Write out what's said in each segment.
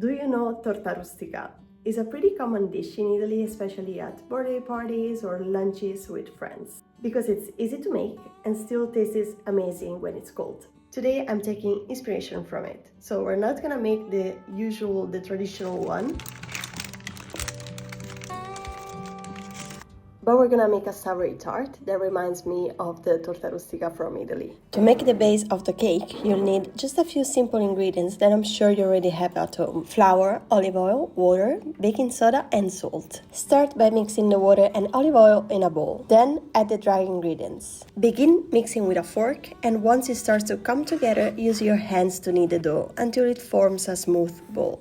Do you know torta rustica? It's a pretty common dish in Italy, especially at birthday parties or lunches with friends, because it's easy to make and still tastes amazing when it's cold. Today I'm taking inspiration from it, so we're not gonna make the traditional one, but we're gonna make a savory tart that reminds me of the torta rustica from Italy. To make the base of the cake, you'll need just a few simple ingredients that I'm sure you already have at home. Flour, olive oil, water, baking soda, and salt. Start by mixing the water and olive oil in a bowl. Then add the dry ingredients. Begin mixing with a fork, and once it starts to come together, use your hands to knead the dough until it forms a smooth ball.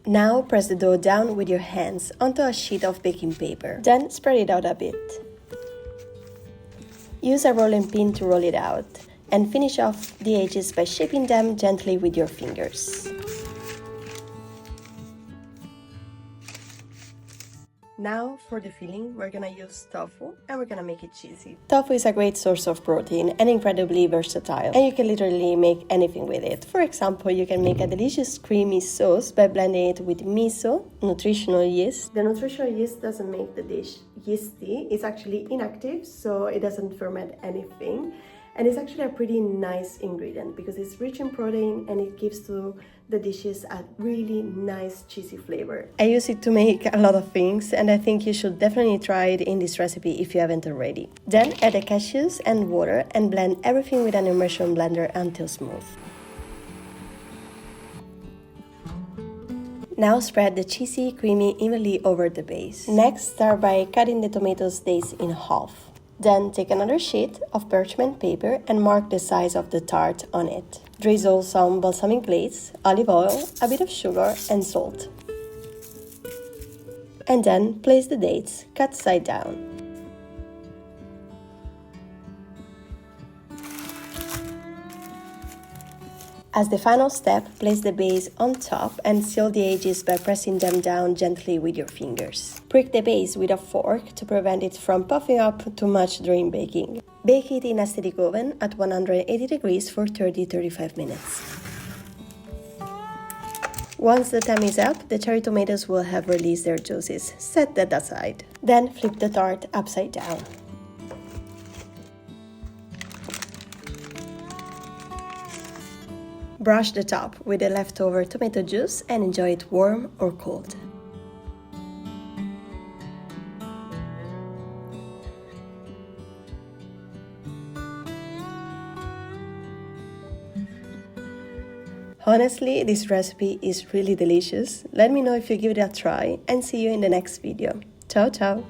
Now press the dough down with your hands onto a sheet of baking paper. Then spread it out a bit. Use a rolling pin to roll it out and finish off the edges by shaping them gently with your fingers. Now for the filling, we're gonna use tofu and we're gonna make it cheesy. Tofu is a great source of protein and incredibly versatile, and you can literally make anything with it. For example, you can make a delicious creamy sauce by blending it with miso, nutritional yeast. The nutritional yeast doesn't make the dish yeasty, it's actually inactive, so it doesn't ferment anything. And it's actually a pretty nice ingredient because it's rich in protein and it gives to the dishes a really nice cheesy flavor. I use it to make a lot of things, and I think you should definitely try it in this recipe if you haven't already. Then add the cashews and water and blend everything with an immersion blender until smooth. Now spread the cheesy, creamy evenly over the base. Next, start by cutting the tomato slices in half. Then take another sheet of parchment paper and mark the size of the tart on it. Drizzle some balsamic glaze, olive oil, a bit of sugar and salt. And then place the dates cut side down. As the final step, place the base on top and seal the edges by pressing them down gently with your fingers. Prick the base with a fork to prevent it from puffing up too much during baking. Bake it in a static oven at 180 degrees for 30-35 minutes. Once the time is up, the cherry tomatoes will have released their juices. Set that aside. Then flip the tart upside down. Brush the top with the leftover tomato juice and enjoy it warm or cold. Honestly, this recipe is really delicious. Let me know if you give it a try and see you in the next video. Ciao, ciao!